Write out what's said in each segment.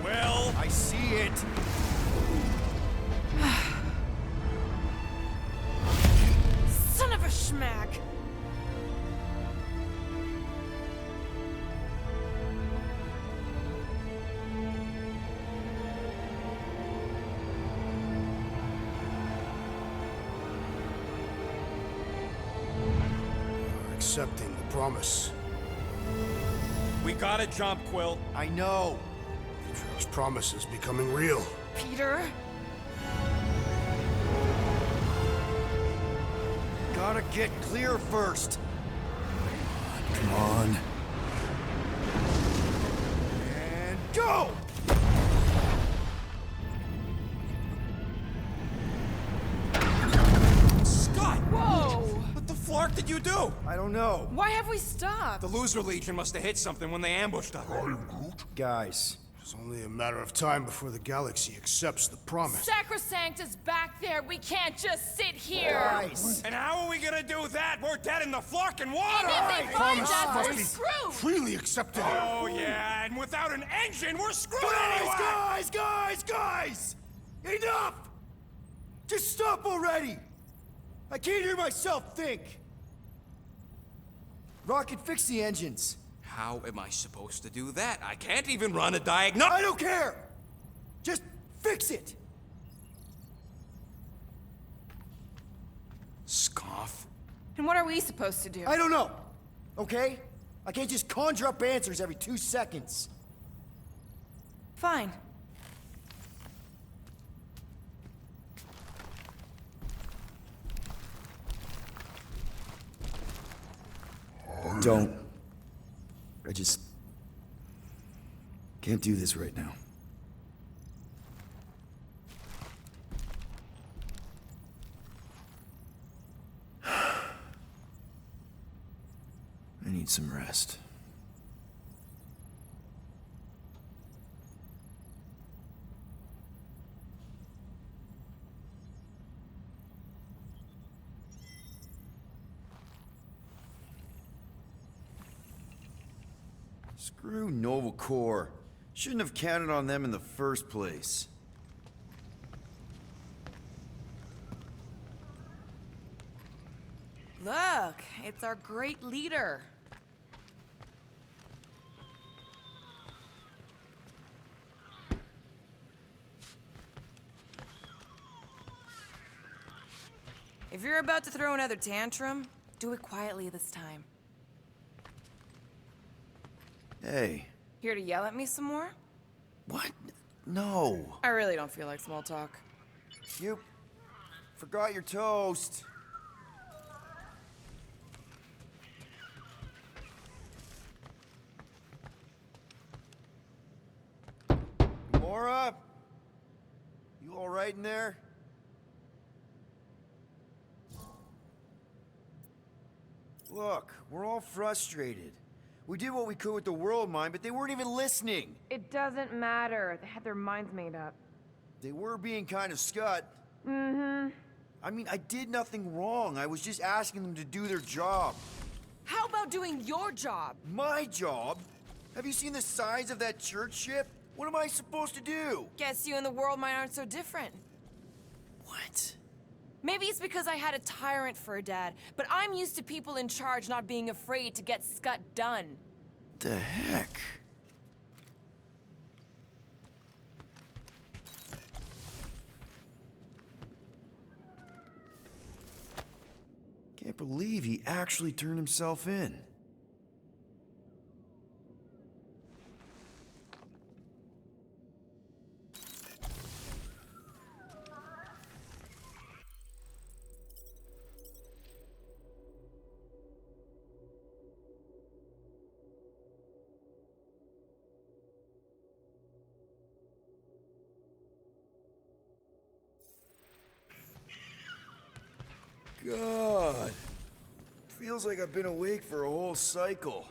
Will! I see it! Son of a schmack! You're accepting the promise. We gotta jump, Quill. I know. Atreus' promise is becoming real. Peter? Gotta get clear first. Come on. And go! Scott! Whoa! What the flark did you do? I don't know. Why have we stopped? The Loser Legion must have hit something when they ambushed us. Guys, it's only a matter of time before the galaxy accepts the promise. Sacrosanct is back there. We can't just sit here. Guys! And how are we gonna do that? We're dead in the flarkin' water! And if they find Promise us, must we're be screwed. freely accepted. Oh, yeah, and without an engine, we're screwed anyway! Guys! Enough! Just stop already! I can't hear myself think! Rocket, fix the engines. How am I supposed to do that? I can't even run a diagnostic. I don't care! Just fix it! Scoff. And what are we supposed to do? I don't know, okay? I can't just conjure up answers every 2 seconds. Fine. Don't. I just can't do this right now. I need some rest. Screw Nova Corps. Shouldn't have counted on them in the first place. Look, it's our great leader. If you're about to throw another tantrum, do it quietly this time. Hey, Here to yell at me some more? what? No. I really don't feel like small talk. You forgot your toast. Gamora? You all right in there? Look, we're all frustrated. We did what we could with the world mine, but they weren't even listening. It doesn't matter. They had their minds made up. They were being kind of scut. Mm-hmm. I mean, I did nothing wrong. I was just asking them to do their job. How about doing your job? My job? Have you seen the size of that church ship? What am I supposed to do? Guess you and the world mine aren't so different. What? Maybe it's because I had a tyrant for a dad, but I'm used to people in charge not being afraid to get scut done. The heck? Can't believe he actually turned himself in. God. Feels like I've been awake for a whole cycle.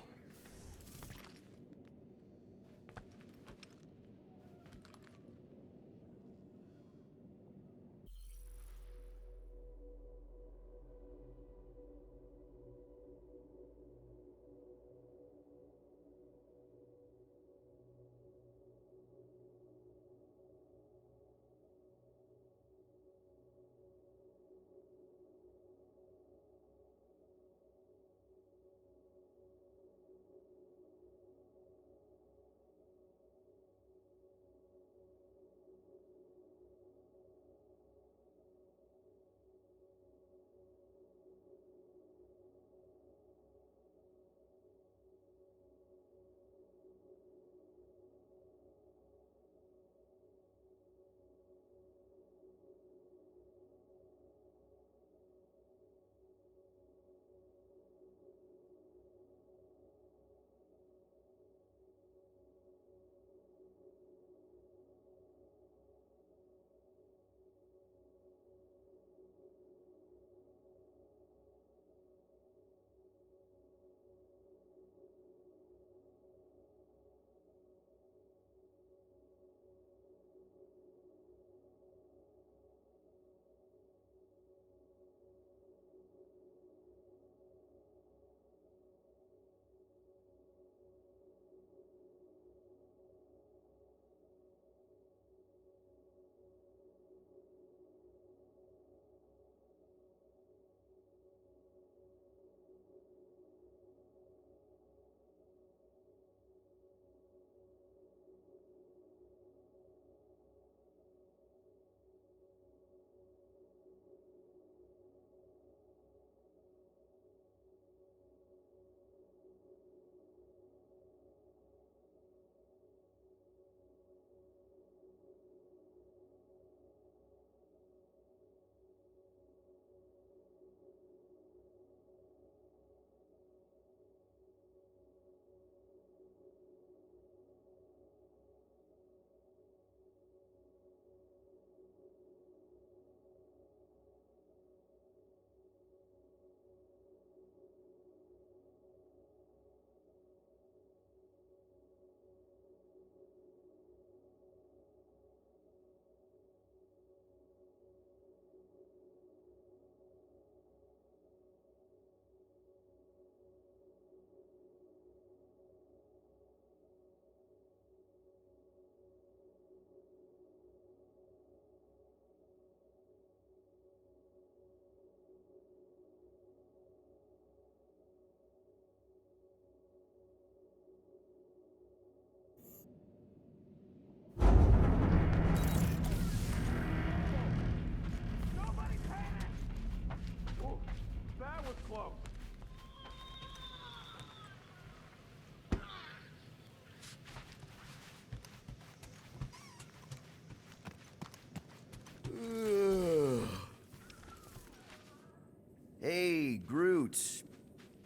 Groot.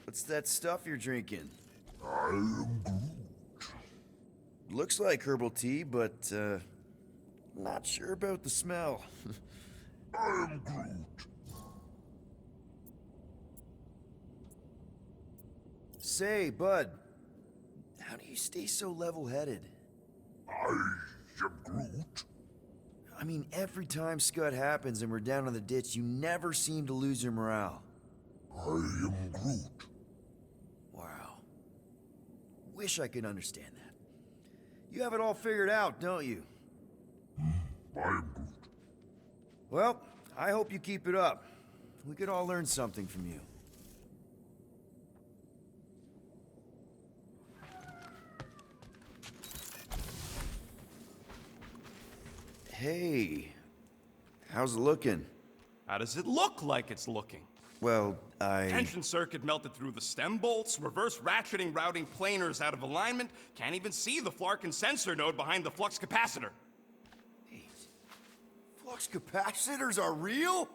What's that stuff you're drinking? I am Groot. Looks like herbal tea, but, not sure about the smell. I am Groot. Say, bud, how do you stay so level-headed? I am Groot. I mean, every time Scud happens and we're down in the ditch, you never seem to lose your morale. I am Groot. Wow. Wish I could understand that. You have it all figured out, don't you? I am Groot. Well, I hope you keep it up. We could all learn something from you. Hey, how's it looking? How does it look like it's looking? Well, Tension circuit melted through the stem bolts, reverse ratcheting routing planers out of alignment, can't even see the Flarkin sensor node behind the flux capacitor. Flux capacitors are real?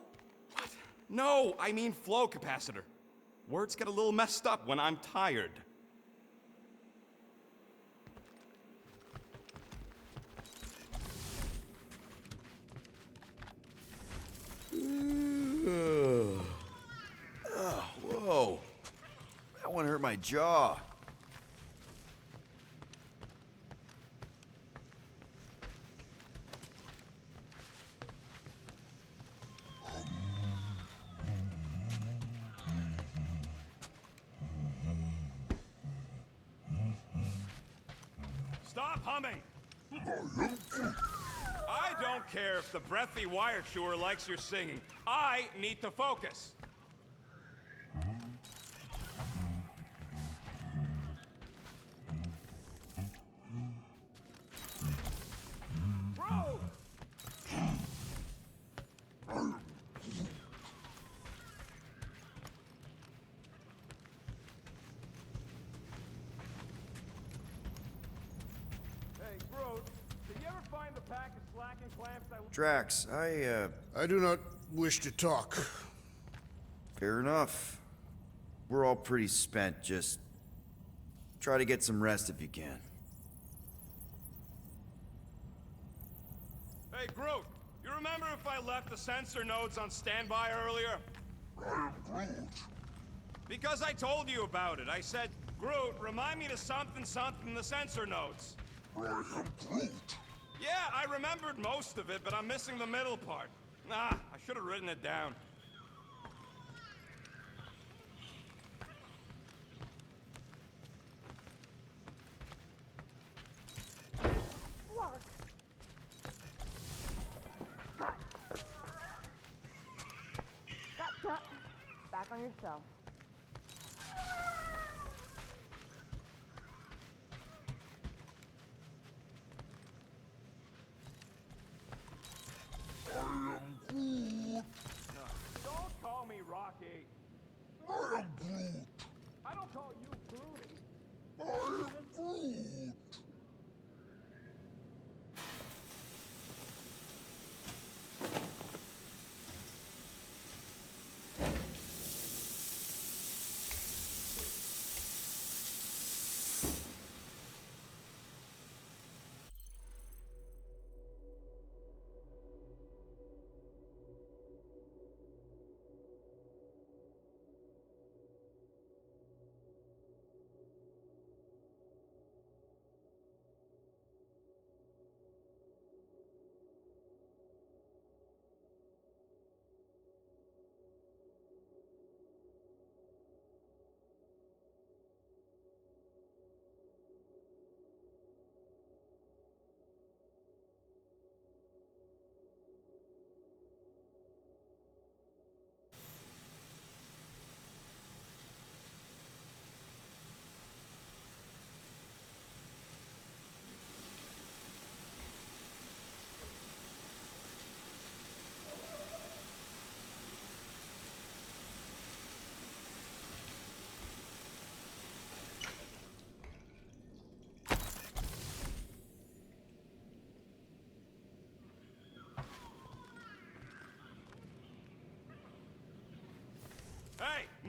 No, I mean flow capacitor. Words get a little messed up when I'm tired. Whoa. That one hurt my jaw. Stop humming! I don't care if the breathy wire chewer likes your singing. I need to focus. Bro! Hey, Groot, did you ever find the pack of slacking clamps that... Drax, I do not wish to talk. fair enough. We're all pretty spent, just try to get some rest if you can. Hey, Groot, you remember if I left the sensor nodes on standby earlier? I am Groot. Because I told you about it. I said, Groot, remind me to something the sensor nodes. I am Groot. Yeah, I remembered most of it, but I'm missing the middle part. Ah, I should have written it down. Back on yourself. Don't call me Rocky. I am Groot. I don't call you Groovy. I am Groot.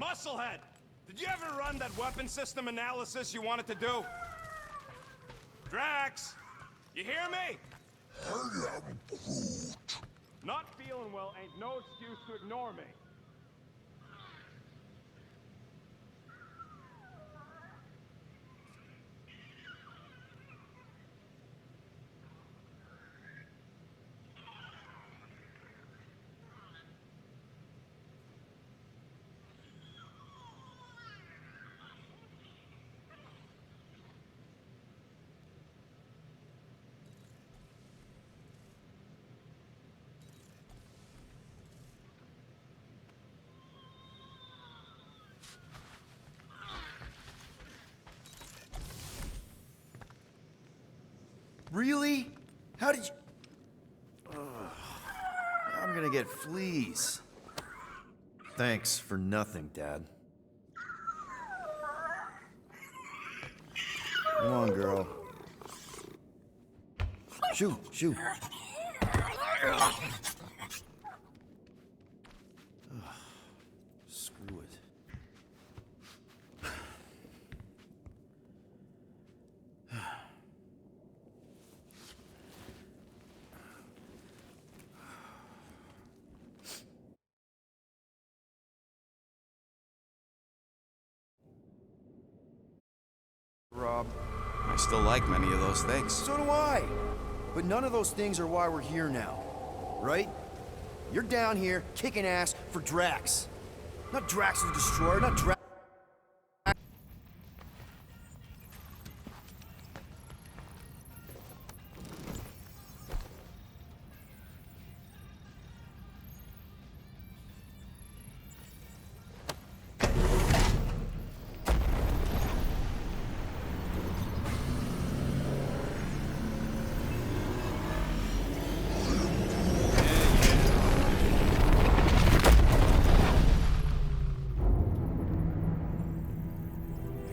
Musclehead! Did you ever run that weapon system analysis you wanted to do? Drax! You hear me? I am Groot. Not feeling well ain't no excuse to ignore me. Really? How did you... Ugh. I'm gonna get fleas. Thanks for nothing, Dad. Come on, girl. Shoo, shoo. Ugh. Screw it. Rob. I still like many of those things. So do I. But none of those things are why we're here now. Right? You're down here kicking ass for Drax. Not Drax the Destroyer, not Drax.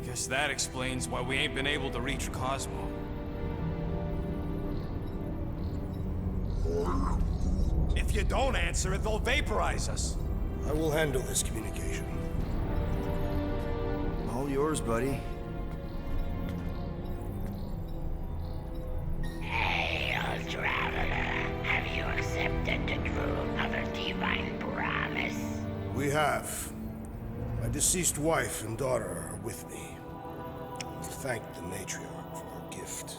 Guess that explains why we ain't been able to reach Cosmo. If you don't answer it, they'll vaporize us. I will handle this communication. All yours, buddy. Hail, traveler. Have you accepted the truth of a divine promise? We have. My deceased wife and daughter are with me. Thank the matriarch for her gift.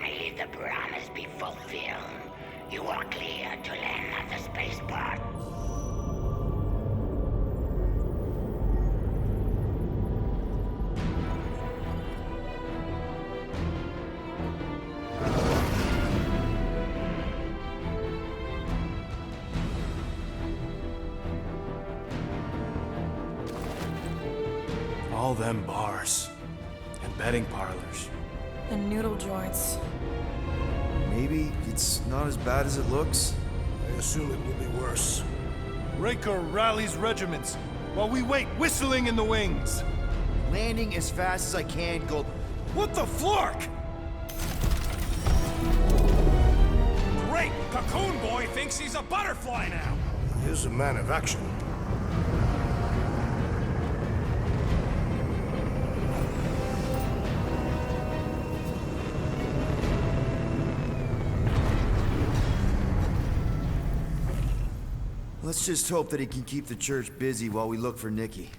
May the promise be fulfilled. You are clear to land at the spaceport. All them bars and betting parlors. And noodle joints. Maybe it's not as bad as it looks. I assume it will be worse. Raker rallies regiments while we wait whistling in the wings. Landing as fast as I can, Gold. What the flark? Great! Cocoon Boy thinks he's a butterfly now! He is a man of action. Let's just hope that he can keep the church busy while we look for Nikki.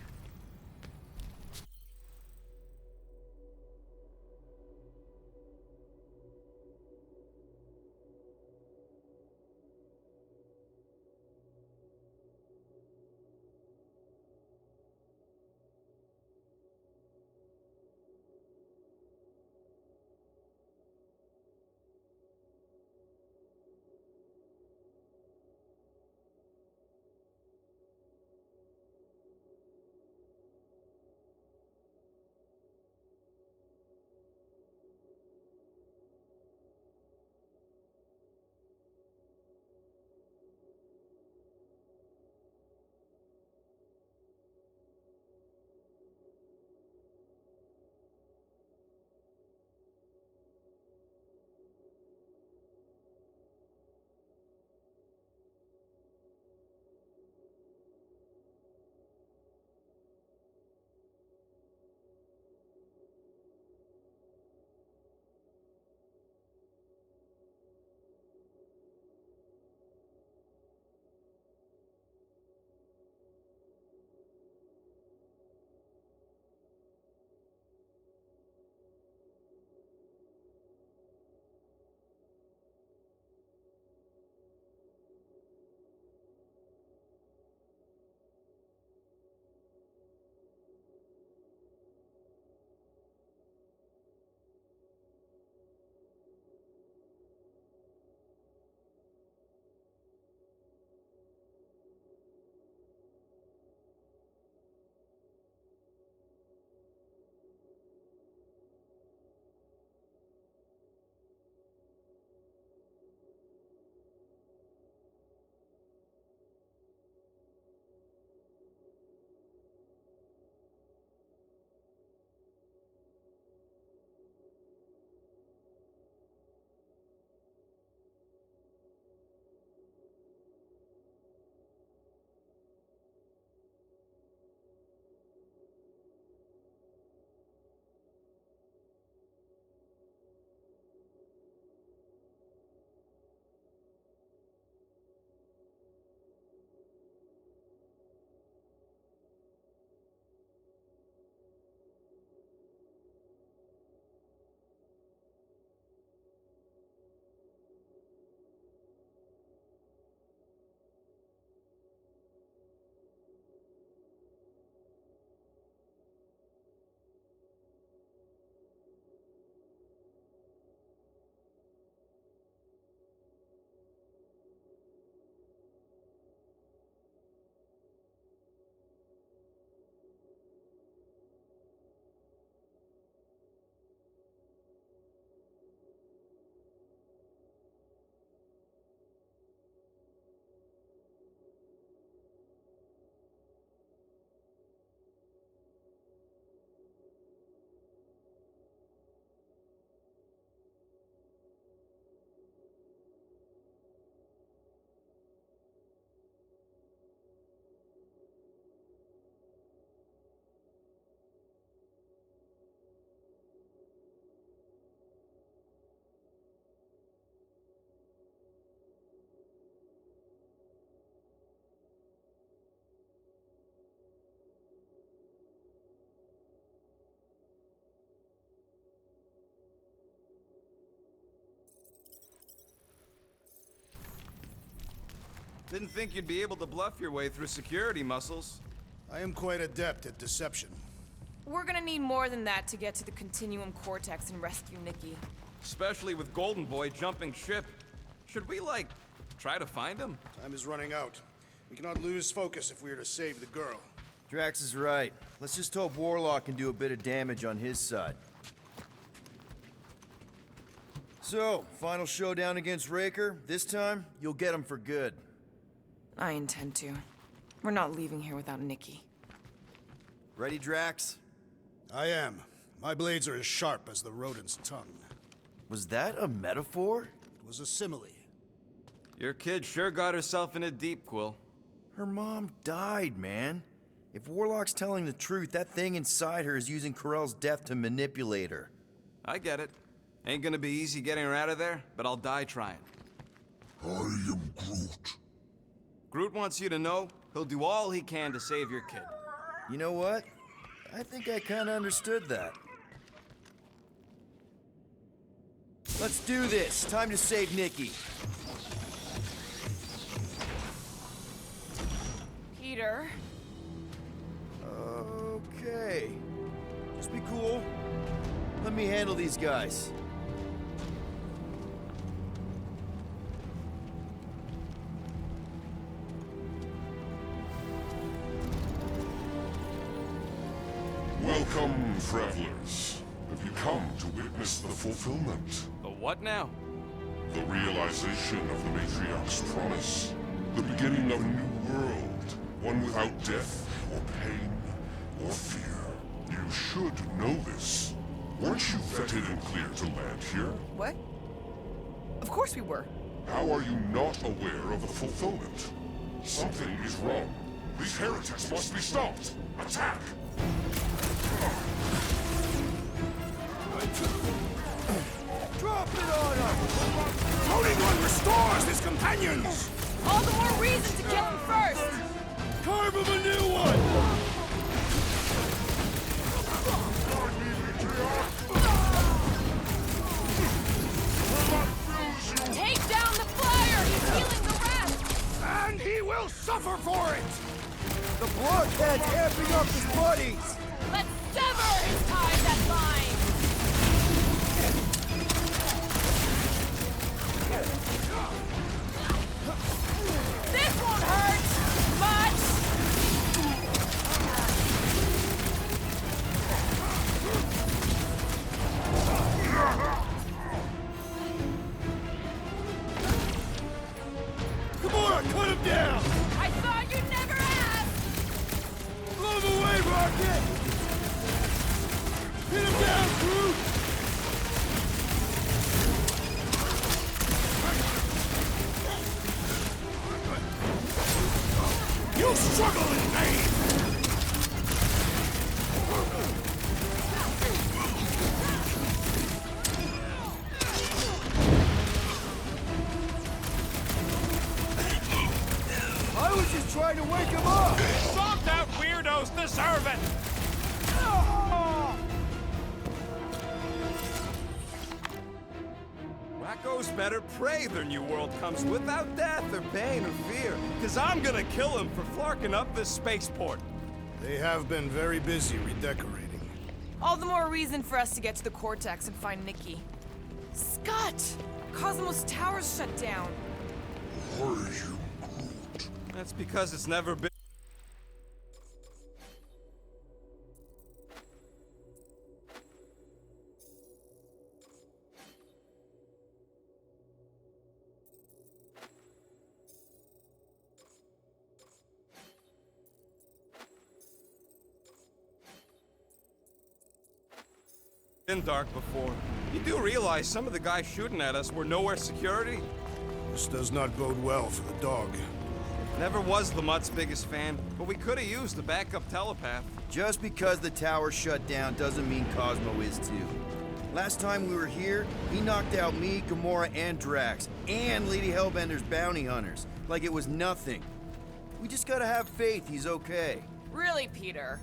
Didn't think you'd be able to bluff your way through security muscles. I am quite adept at deception. We're gonna need more than that to get to the Continuum Cortex and rescue Nikki. Especially with Golden Boy jumping ship. Should we, like, try to find him? Time is running out. We cannot lose focus if we are to save the girl. Drax is right. Let's just hope Warlock can do a bit of damage on his side. So, final showdown against Raker. This time, you'll get him for good. I intend to. We're not leaving here without Nikki. Ready, Drax? I am. My blades are as sharp as the rodent's tongue. Was that a metaphor? It was a simile. Your kid sure got herself in a deep, Quill. Her mom died, man. If Warlock's telling the truth, that thing inside her is using Corell's death to manipulate her. I get it. Ain't gonna be easy getting her out of there, but I'll die trying. I am Groot. Groot wants you to know he'll do all he can to save your kid. You know what? I think I kinda understood that. Let's do this. Time to save Nikki. Peter? Okay. Just be cool. Let me handle these guys. Welcome, travelers. Have you come to witness the fulfillment? The what now? The realization of the Matriarch's promise. The beginning of a new world. One without death, or pain, or fear. You should know this. Weren't you vetted and cleared to land here? What? Of course we were. How are you not aware of the fulfillment? Something is wrong. These heretics must be stopped. Attack! Drop it on him! Floating One restores his companions! All the more reason to kill him first! Carve him a new one! Take down the flyer! He's healing the rest! And he will suffer for it! The blockhead's amping up his buddies! Let's sever his ties that bind! This won't hurt much! Gamora, cut him down! I thought you'd never ask! Blow him away, Rocket! Hit him down, Groot! You struggle in vain! I was just trying to wake him up! Soft out weirdos deserve it! Wacko's better prey their new world comes without death or pain or fear. Cause I'm gonna kill him for flarking up this spaceport. They have been very busy redecorating. All the more reason for us to get to the Cortex and find Nikki. Scott! Cosmos Tower's shut down. Are you Groot? That's because it's never been. Been dark before. You do realize some of the guys shooting at us were nowhere security? This does not bode well for the dog. Never was the Mutt's biggest fan, but we could have used a backup telepath. Just because the tower shut down doesn't mean Cosmo is too. Last time we were here, he knocked out me, Gamora, and Drax, and Lady Hellbender's bounty hunters, like it was nothing. We just gotta have faith he's okay. Really, Peter?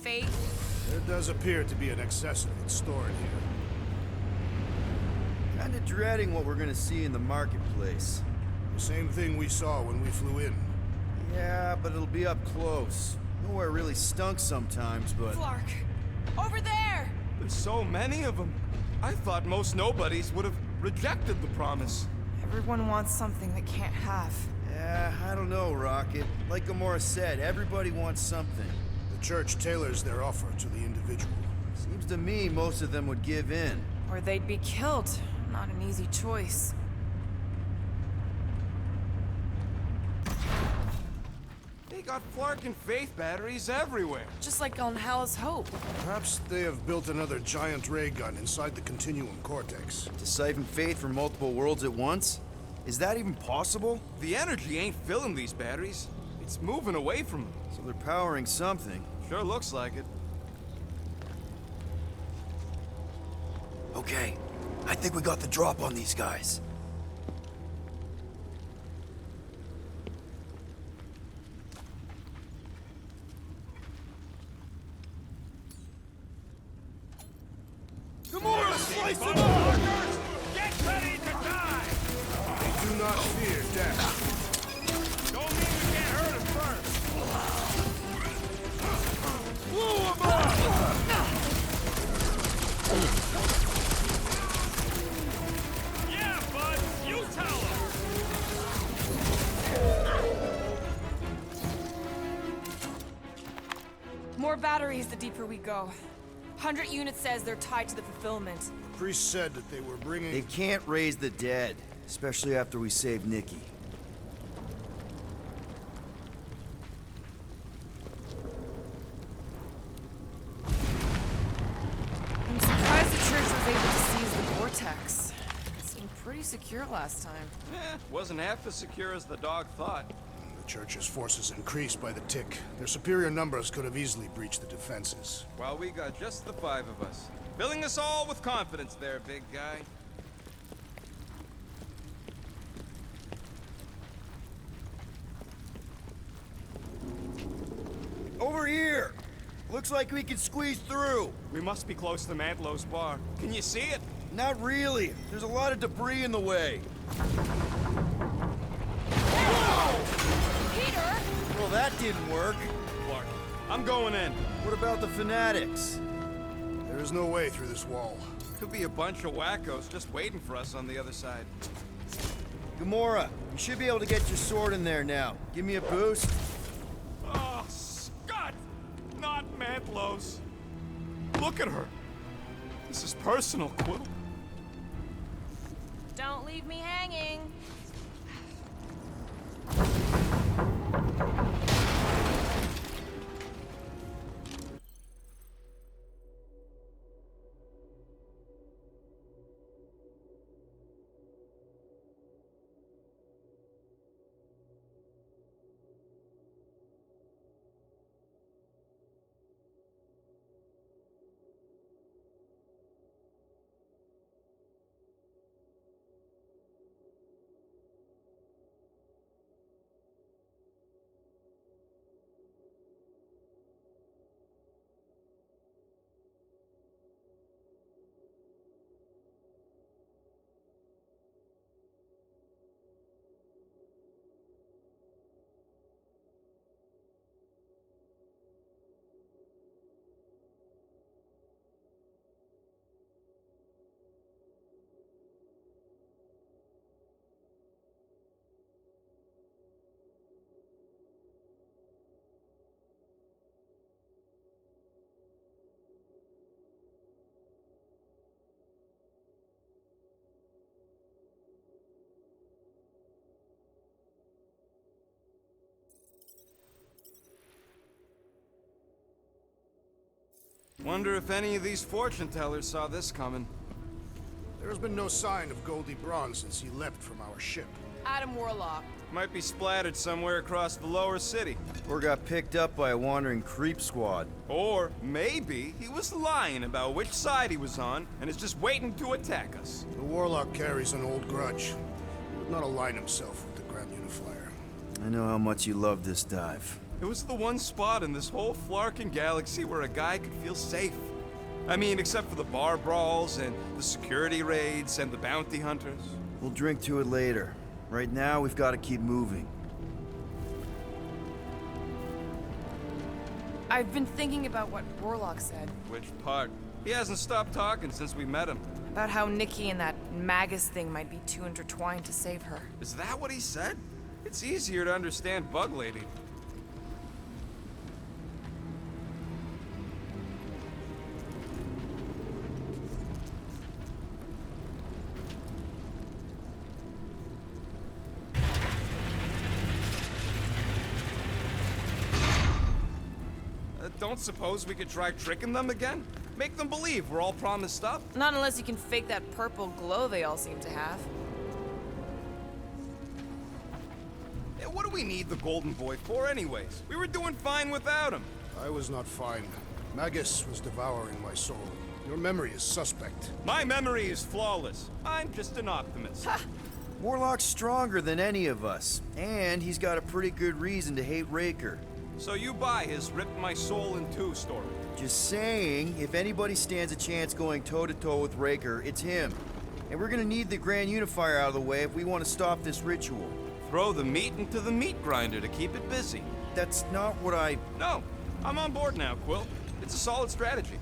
Faith? There does appear to be an excess of it stored here. Kinda dreading what we're gonna see in the marketplace. The same thing we saw when we flew in. Yeah, but it'll be up close. Nowhere really stunk sometimes, but... Flark! Over there! There's so many of them. I thought most nobodies would have rejected the promise. Everyone wants something they can't have. Yeah, I don't know, Rocket. Like Gamora said, everybody wants something. The church tailors their offer to the individual. Seems to me most of them would give in. Or they'd be killed. Not an easy choice. They got Flark and Faith batteries everywhere. Just like on Hal's Hope. Perhaps they have built another giant ray gun inside the Continuum Cortex. To siphon Faith from multiple worlds at once? Is that even possible? The energy ain't filling these batteries. It's moving away from them. So they're powering something. Sure looks like it. Okay, I think we got the drop on these guys. Gamora, slice them up! Get ready to die! Do not fear death. Don't mean you get hurt at first. Blow him up! Yeah, bud, you tell him! More batteries the deeper we go. 100 units says they're tied to the fulfillment. The priest said that they were bringing... They can't raise the dead, especially after we save Nikki. I'm surprised the church was able to seize the vortex. It seemed pretty secure last time. Wasn't half as secure as the dog thought. The church's forces increased by the tick. Their superior numbers could have easily breached the defenses. Well, we got just the 5 of us. Filling us all with confidence there, big guy. Over here! Looks like we can squeeze through. We must be close to Mantlo's bar. Can you see it? Not really. There's a lot of debris in the way. Peter! Well, that didn't work. Clark, I'm going in. What about the fanatics? There is no way through this wall. Could be a bunch of wackos just waiting for us on the other side. Gamora, you should be able to get your sword in there now. Give me a boost. Oh, Scott! Not Mantlo's. Look at her. This is personal, Quill. Don't leave me hanging. Wonder if any of these fortune tellers saw this coming. There has been no sign of Goldie Braun since he leapt from our ship. Adam Warlock. Might be splattered somewhere across the lower city. Or got picked up by a wandering creep squad. Or maybe he was lying about which side he was on and is just waiting to attack us. The Warlock carries an old grudge. He would not align himself with the Grand Unifier. I know how much you love this dive. It was the one spot in this whole Flarkin galaxy where a guy could feel safe. I mean, except for the bar brawls and the security raids and the bounty hunters. We'll drink to it later. Right now, we've got to keep moving. I've been thinking about what Warlock said. Which part? He hasn't stopped talking since we met him. About how Nikki and that Magus thing might be too intertwined to save her. Is that what he said? It's easier to understand Bug Lady. Don't suppose we could try tricking them again? Make them believe we're all promised stuff? Not unless you can fake that purple glow they all seem to have. Yeah, what do we need the Golden Boy for anyways? We were doing fine without him. I was not fine. Magus was devouring my soul. Your memory is suspect. My memory is flawless. I'm just an optimist. Warlock's stronger than any of us, and he's got a pretty good reason to hate Raker. So you buy his ripped my soul in two story. Just saying, if anybody stands a chance going toe-to-toe with Raker, it's him. And we're gonna need the Grand Unifier out of the way if we want to stop this ritual. Throw the meat into the meat grinder to keep it busy. That's not what I... No, I'm on board now, Quill. It's a solid strategy.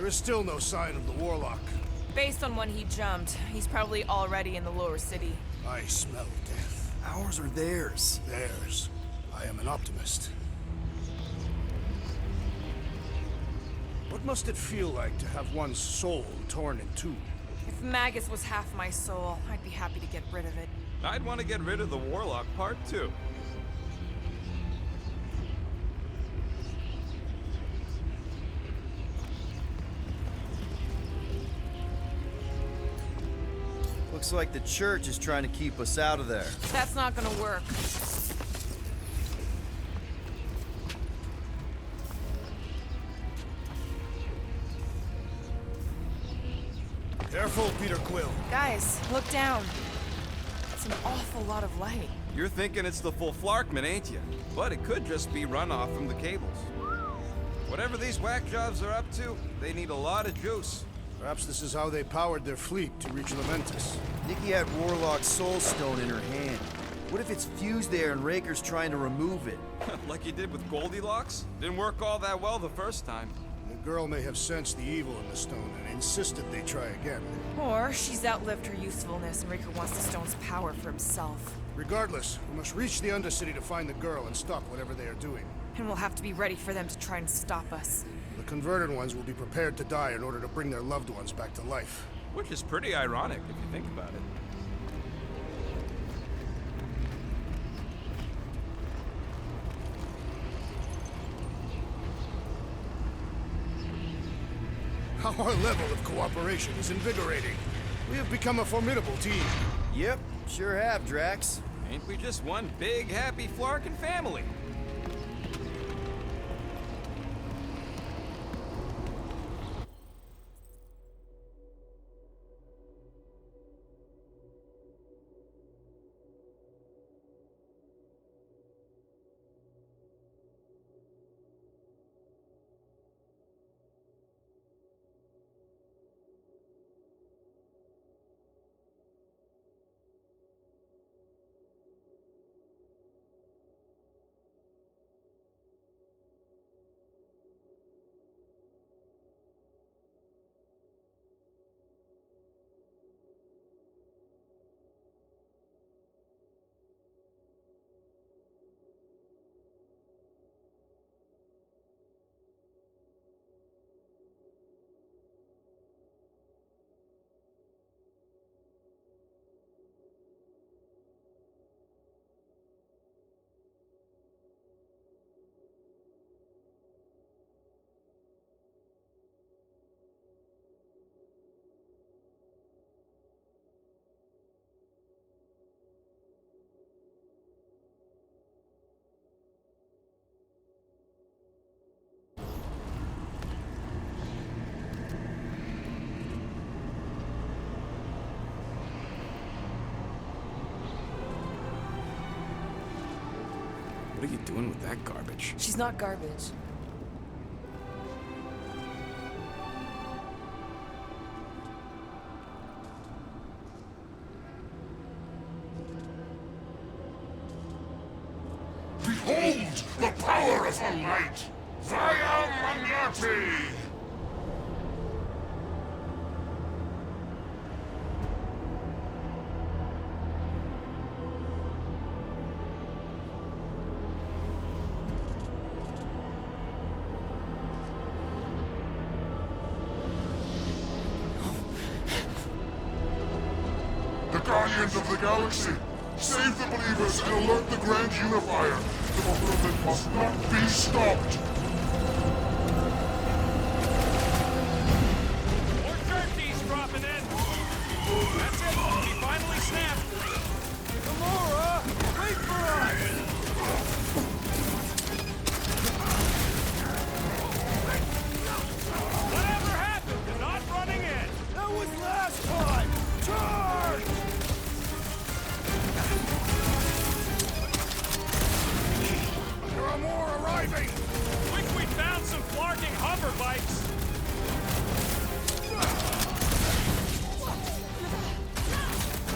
There is still no sign of the Warlock. Based on when he jumped, he's probably already in the lower city. I smell death. Ours or theirs? Theirs. I am an optimist. What must it feel like to have one's soul torn in two? If Magus was half my soul, I'd be happy to get rid of it. I'd want to get rid of the Warlock part, too. Looks like the church is trying to keep us out of there. That's not gonna work. Careful, Peter Quill. Guys, look down. It's an awful lot of light. You're thinking it's the full Flarkman, ain't you? But it could just be runoff from the cables. Whatever these whack jobs are up to, they need a lot of juice. Perhaps this is how they powered their fleet to reach Lamentus. Nikki had Warlock's soul stone in her hand. What if it's fused there and Raker's trying to remove it? Like you did with Goldilocks? Didn't work all that well the first time. The girl may have sensed the evil in the stone and insisted they try again. Or she's outlived her usefulness and Raker wants the stone's power for himself. Regardless, we must reach the Undercity to find the girl and stop whatever they are doing. And we'll have to be ready for them to try and stop us. The converted ones will be prepared to die in order to bring their loved ones back to life. Which is pretty ironic if you think about it. Our level of cooperation is invigorating. We have become a formidable team. Yep, sure have, Drax. Ain't we just one big, happy Flarkin family? What are you doing with that garbage? She's not garbage. Behold the power of the light! Via Magnati! The Guardians of the Galaxy! Save the believers and alert the Grand Unifier! The fulfillment must not be stopped! More turkeys dropping in! That's it! He finally snapped! Gamora! Wait for us! Whatever happened to not running in? That was last time! Charge! There are more arriving! Quick, we found some flarking hover bikes!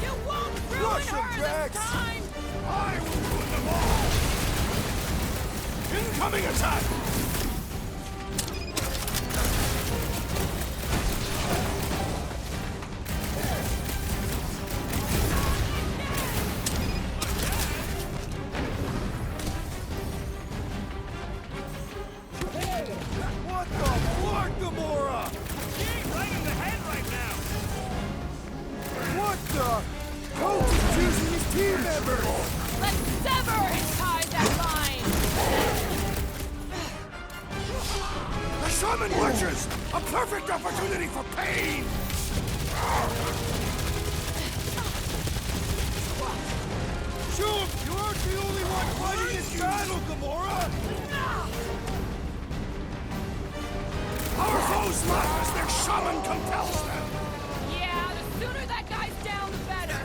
You won't ruin Rush him, her Drax! this time! I will ruin them all! Incoming attack! the... Coach is choosing his team members! Let's sever his ties that bind! The Shaman Watchers! A perfect opportunity for pain! Shoot! You aren't the only one fighting this battle, Gamora! Our foes laugh as their shaman compels them! Yeah, the sooner that guy's down, the better.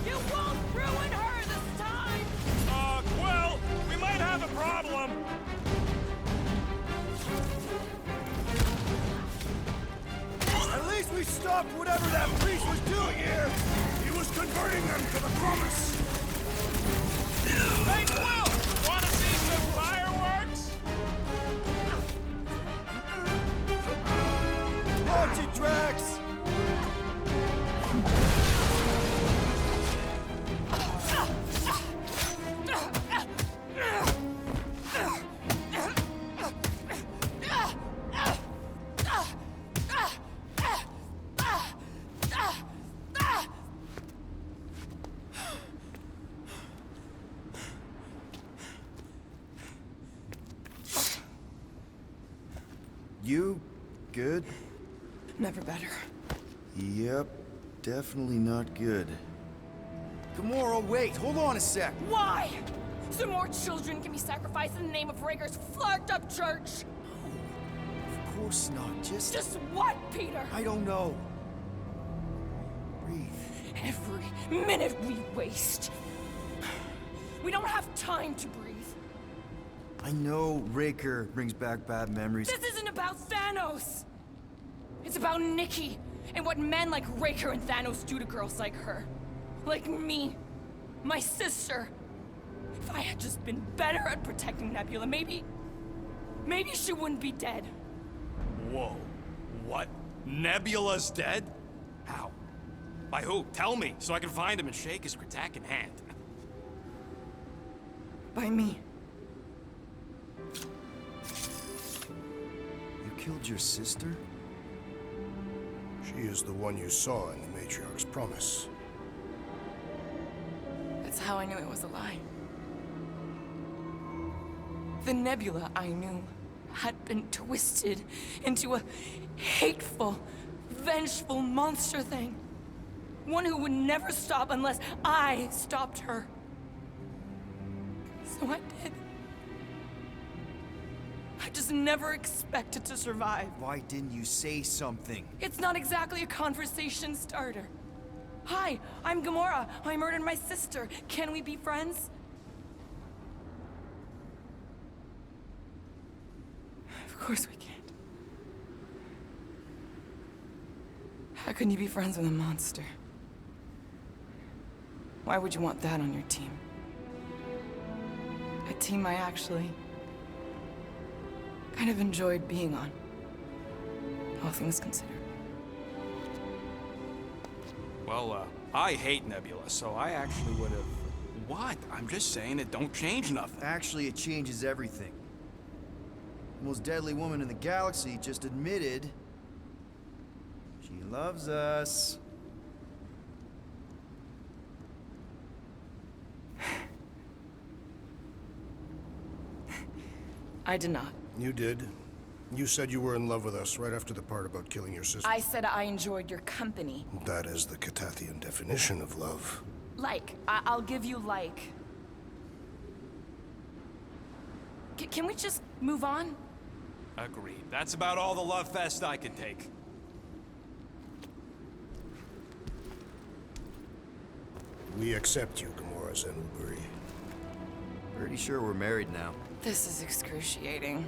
You won't ruin her this time! Well, we might have a problem. At least we stopped whatever that priest was doing here! He was converting them to the promise! Hey, Quill! Want to see some fireworks? Watch it, Drax! You good? Never better. Yep, definitely not good. Gamora, wait! Hold on a sec! Why? So more children can be sacrificed in the name of Raker's flarked-up church? Of course not, Just what, Peter? I don't know. Breathe. Every minute we waste. We don't have time to breathe. I know Raker brings back bad memories. This isn't about Thanos. It's about Nikki and what men like Raker and Thanos do to girls like her. Like me. My sister. If I had just been better at protecting Nebula, maybe she wouldn't be dead. Whoa. What? Nebula's dead? How? By who? Tell me, so I can find him and shake his Kratak in hand. By me. You killed your sister? She is the one you saw in the Matriarch's promise. That's how I knew it was a lie. The Nebula I knew had been twisted into a hateful, vengeful monster thing. One who would never stop unless I stopped her. So I did. I just never expected to survive. Why didn't you say something? It's not exactly a conversation starter. Hi, I'm Gamora. I murdered my sister. Can we be friends? Of course we can't. How can you be friends with a monster? Why would you want that on your team? A team I actually kind of enjoyed being on. All things considered. Well, I hate Nebula, so I actually would have... What? I'm just saying it don't change nothing. Actually, it changes everything. The most deadly woman in the galaxy just admitted she loves us. I did not. You did. You said you were in love with us right after the part about killing your sister. I said I enjoyed your company. That is the Catathian definition of love. Like. I'll give you like. Can we just move on? Agreed. That's about all the love fest I could take. We accept you, Gamora Zenuburi. Pretty sure we're married now. This is excruciating.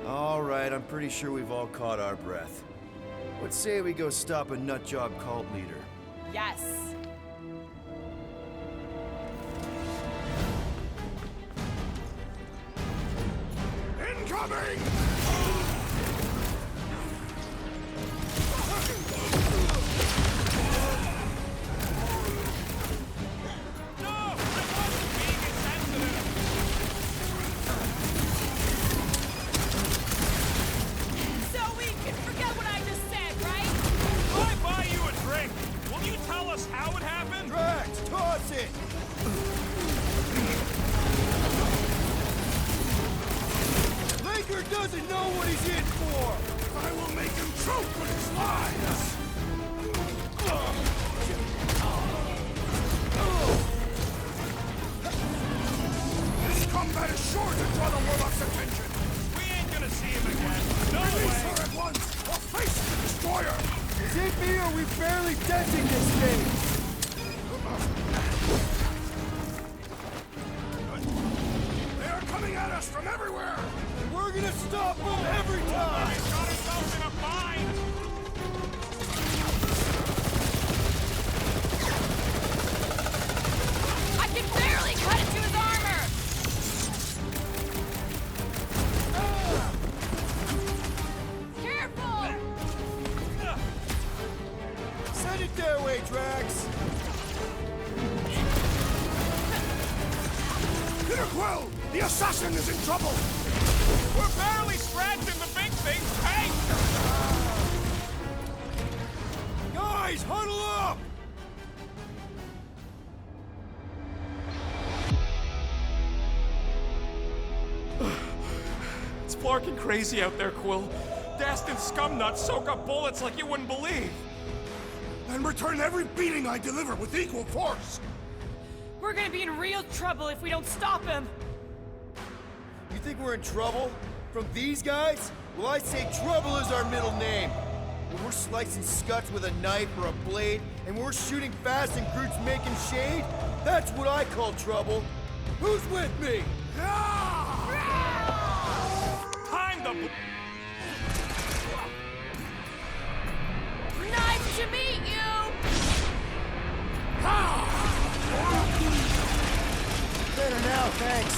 All right, I'm pretty sure we've all caught our breath. Let's say we go stop a nutjob cult leader. Yes. Incoming! truth with its lies! This combat is sure to draw the Warlock's attention! We ain't gonna see him again. No Release way! her at once, or face the Destroyer! Is it me or are we barely denting this thing? They are coming at us from everywhere! We're gonna stop them every time! He's got himself in a bind! I can barely cut into his armor! Careful! Send it their way, Drax! Peter Quill! The assassin is in trouble! We're barely scratching the big thing's paint! Guys, huddle up! It's flarking crazy out there, Quill. Dastin scumnuts soak up bullets like you wouldn't believe. And return every beating I deliver with equal force! We're gonna be in real trouble if we don't stop him! You think we're in trouble? From these guys? Well, I'd say trouble is our middle name. When we're slicing scuts with a knife or a blade, and we're shooting fast and Groot's making shade, that's what I call trouble. Who's with me? Time to... Nice to meet you! Better now, thanks.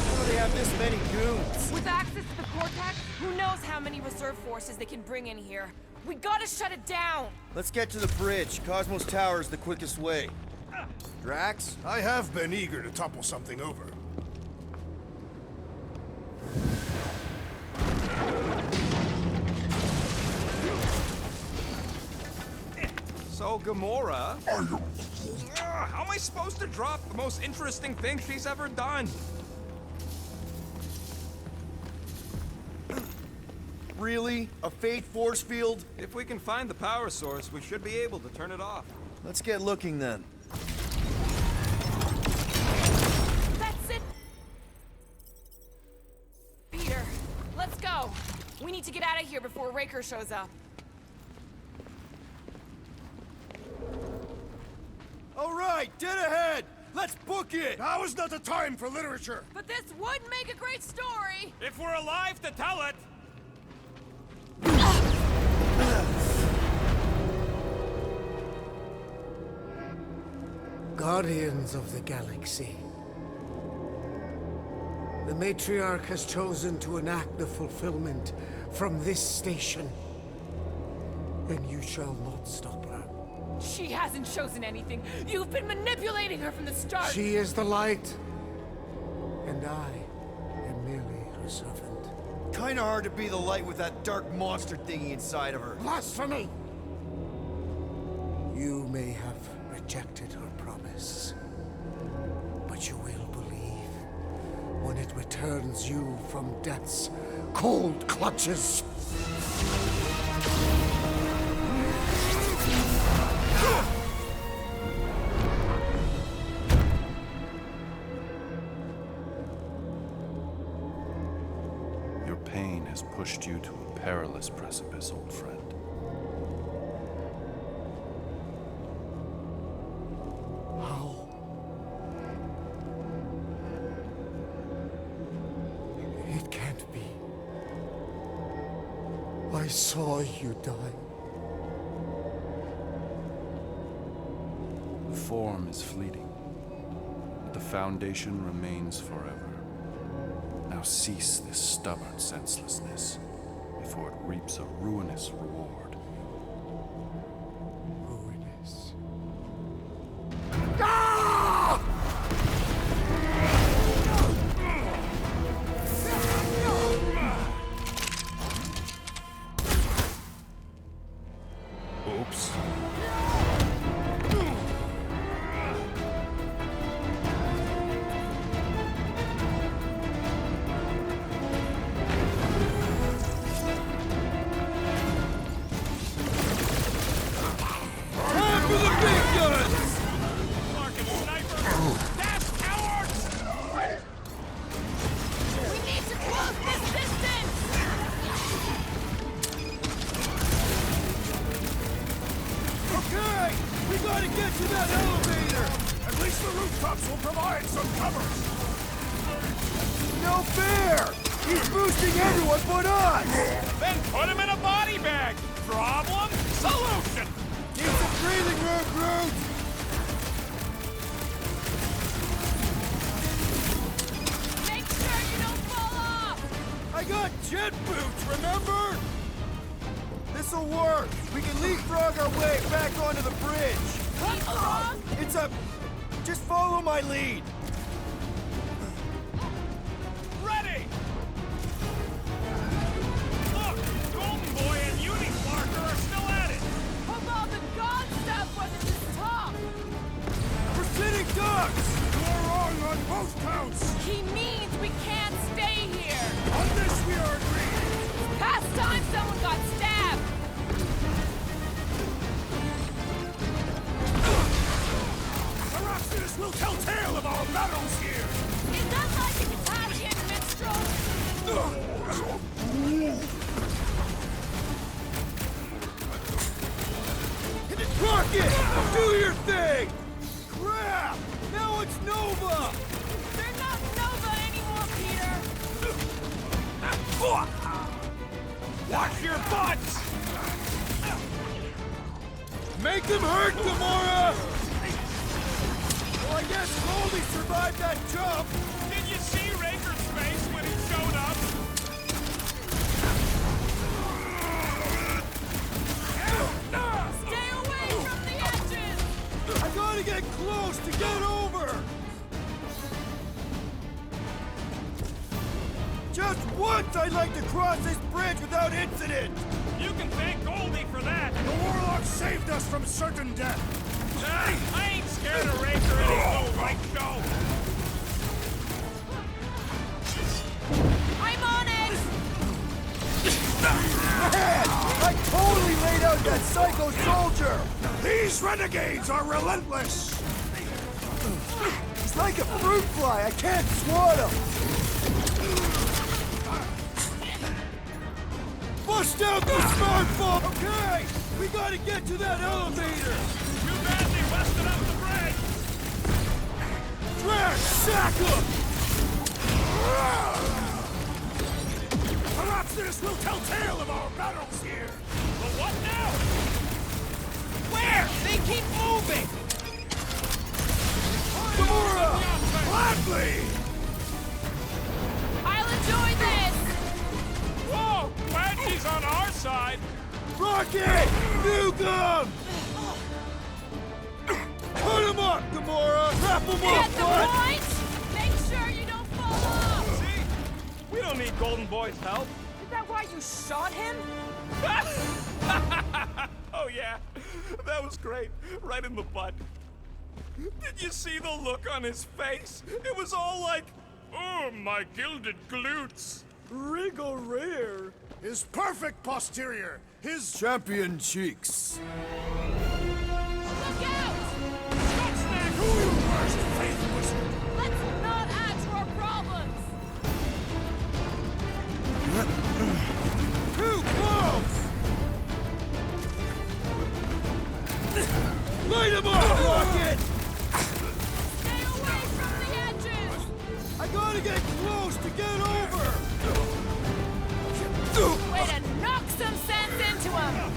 How do they have this many goons? With access to the Cortex, who knows how many reserve forces they can bring in here. We gotta shut it down! Let's get to the bridge. Cosmos Tower is the quickest way. Drax? I have been eager to topple something over. So, Gamora... how am I supposed to drop the most interesting thing she's ever done? Really? A fate force field? If we can find the power source, we should be able to turn it off. Let's get looking then. That's it! Peter, let's go! We need to get out of here before Raker shows up. All right, dead ahead! Let's book it! Now is not the time for literature! But this would make a great story! If we're alive to tell it! Guardians of the Galaxy. The Matriarch has chosen to enact the fulfillment from this station. And you shall not stop her. She hasn't chosen anything. You've been manipulating her from the start. She is the light. And I am merely her servant. Kinda hard to be the light with that dark monster thingy inside of her. Blasphemy! You may have rejected her promise, but you will believe when it returns you from death's cold clutches. Your pain has pushed you to a perilous precipice, old friend. How? It can't be. I saw you die. The form is fleeting, but the foundation remains forever. Now cease this stubborn senselessness, before it reaps a ruinous reward. Ruinous. Oops. some cover! No fair! He's boosting everyone but us! Then put him in a body bag! Problem? Solution! Keep some breathing room, Groot! Make sure you don't fall off! I got jet boots, remember? This'll work. We can leapfrog our way back onto the bridge. Leapfrog? It's a... Just follow my lead. Ready! Look! Golden Boy and Uniflarker are still at it! Come on, the god stuff wasn't his top! We're sitting ducks! You're wrong on both counts! He means we can't stay here! On this we are agreed! Past time someone got stabbed! Herapsius will tell tale of our battles here! Is that like an Italian minstrel? Rocket! Do your thing! Crap! Now it's Nova! They're not Nova anymore, Peter! Watch your butts! Make them hurt, Gamora! Well, I guess Goldie survived that jump! Did you see Raker's face when he showed up? Stay away from the edges! I gotta get close to get over! Just once I'd like to cross this bridge without incident! You can thank Goldie for that! The Warlock saved us from certain death! I ain't scared of Raker and his little right show! I'm on it! I totally laid out that psycho soldier! These renegades are relentless! He's like a fruit fly, I can't swat him! Bust out the smartphone! Okay, we gotta get to that elevator! Too bad they busted up the bridge! Drax, sack him! Herapsius will tell tale of our battles here! But what now? Where? They keep moving! Gamora! Gladly! I'll enjoy this! Whoa! Glad she's on our side! Rocket! Nuke him! Put him up, Gamora! Wrap him Get up, the bud! point? Make sure you don't fall off! See? We don't need Golden Boy's help. Is that why you shot him? Oh yeah, that was great. Right in the butt. Did you see the look on his face? It was all like, oh, my gilded glutes. Regal rare. His perfect posterior! His Champion cheeks. Look out! Snack! who you first, faith wizard! Let's not add to our problems! Too close! Light him up, Rocket! Stay away from the edges! I gotta get close to get over! Way to knock some sense into him!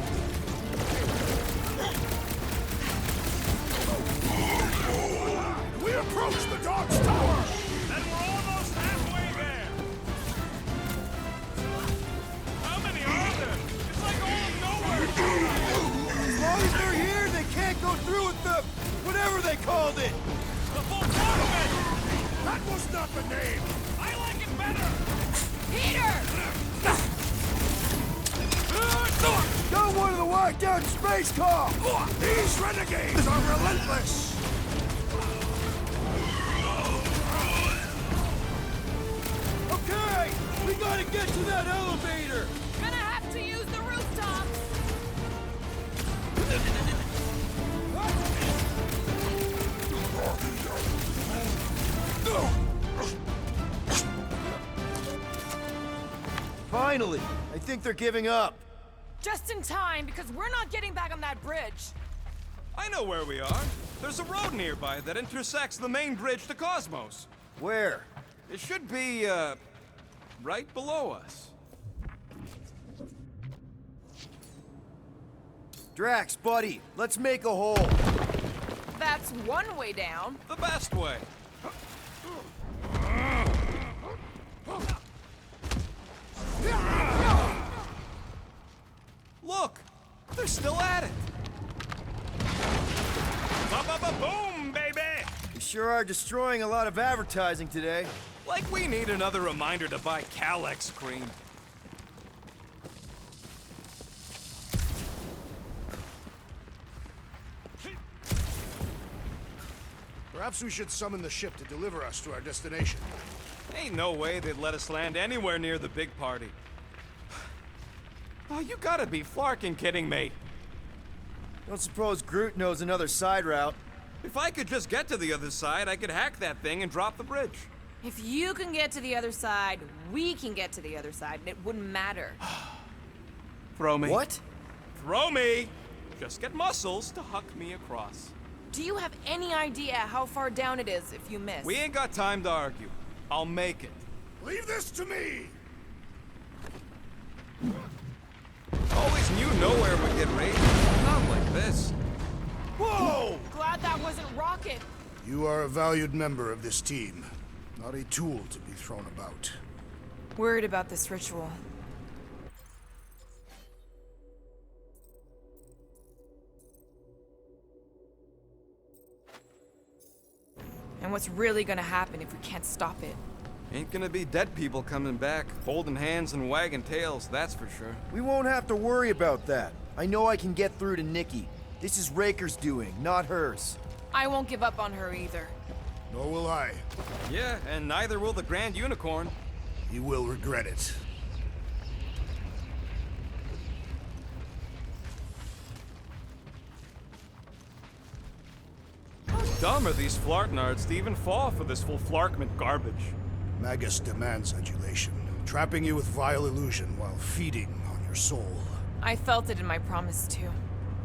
We approach the Dog's Tower! And we're almost halfway there. How many are there? It's like all of nowhere. As long as they're here, they can't go through with the... whatever they called it! The full complement. That was not the name! I like it better. Peter! Got one of the whacked out space cops! These renegades are relentless! Okay! We gotta get to that elevator! Gonna have to use the rooftops! Finally! I think they're giving up. Just in time, because we're not getting back on that bridge. I know where we are. There's a road nearby that intersects the main bridge to Cosmos. Where? It should be, right below us. Drax, buddy, let's make a hole. That's one way down. The best way. Look! They're still at it! Ba-ba-ba-boom, baby! We sure are destroying a lot of advertising today. Like we need another reminder to buy Calex cream. Perhaps we should summon the ship to deliver us to our destination. Ain't no way they'd let us land anywhere near the big party. Oh, you gotta be flarking kidding me. Don't suppose Groot knows another side route. If I could just get to the other side, I could hack that thing and drop the bridge. If you can get to the other side, we can get to the other side, and it wouldn't matter. Throw me. What? Throw me! Just get muscles to huck me across. Do you have any idea how far down it is if you miss? We ain't got time to argue. I'll make it. Leave this to me! Always knew nowhere would get raided. Not like this. Whoa! Glad that wasn't Rocket. You are a valued member of this team, not a tool to be thrown about. Worried about this ritual. And what's really gonna happen if we can't stop it? Ain't gonna be dead people coming back, holding hands and wagging tails, that's for sure. We won't have to worry about that. I know I can get through to Nikki. This is Raker's doing, not hers. I won't give up on her either. Nor will I. Yeah, and neither will the Grand Unicorn. He will regret it. How dumb are these Flartnards to even fall for this full Flarkment garbage? Magus demands adulation, trapping you with vile illusion while feeding on your soul. I felt it in my promise too.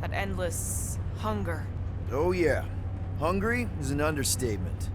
That endless hunger. Oh yeah. Hungry is an understatement.